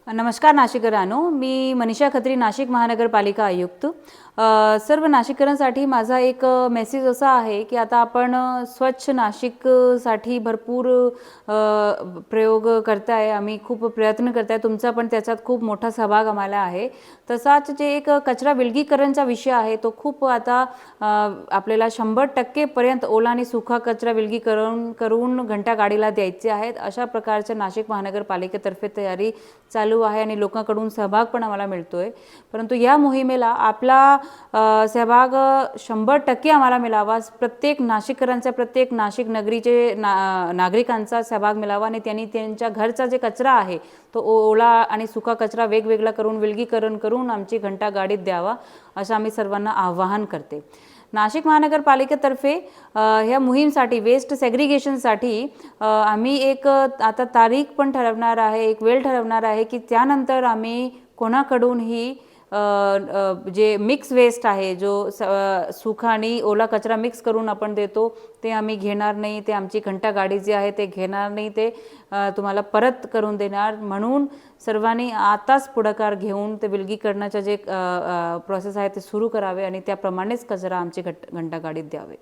नमस्कार नाशिकरांनो, मी मनीषा खत्री, नाशिक महानगरपालिका आयुक्त। सर्व नाशिकरांसाठी माझा एक मेसेज असा आहे की आता आपण स्वच्छ नाशिकसाठी भरपूर प्रयोग करताय, आम्ही खूप प्रयत्न करताय, तुमचा पण त्याच्यात खूप मोठा सहभाग आम्हाला आहे। तसाच जे एक कचरा विलगीकरणचा विषय आहे तो खूप आता आपल्याला 100% पर्यंत ओला आणि सुका कचरा विलगीकरण करून घंटागाडीला द्यायचे आहेत। अशा प्रकारच्या नाशिक महानगरपालिकेतर्फे तयारी चालू आहे आणि लोकांकडून सहभाग पण आम्हाला मिळतोय। परंतु या मोहिमेला आपला सहभाग 100% आम्हाला मिळावा, प्रत्येक नाशिककरांचा, प्रत्येक नाशिक नगरीचे नागरिकांचा सहभाग मिळावा आणि त्यांनी त्यांच्या घरचा जे कचरा आहे तो ओला आणि सुका कचरा वेगवेगळा करून विलगीकरण करून आमची घंटागाडीत द्यावा, असं आम्ही सर्वांना आवाहन करते। नाशिक महानगरपालिकेतर्फे ह्या मोहीमसाठी वेस्ट सेग्रिगेशनसाठी आम्ही एक आता तारीख पण ठरवणार आहे, एक वेळ ठरवणार आहे की त्यानंतर आम्ही कोणाकडून ही जे मिक्स वेस्ट आहे, जो सुका आणि ओला कचरा मिक्स करून आपण देतो ते आम्ही घेणार नाही, ते आमची घंटागाडी जी आहे ते घेणार नाही, ते तुम्हाला परत करून देणार। म्हणून सर्वांनी आताच पुढाकार घेऊन ते विलगीकरणाचे जे प्रोसेस आहे ते सुरू करावे आणि त्याप्रमाणेच कचरा आमची घंटागाडीत द्यावे।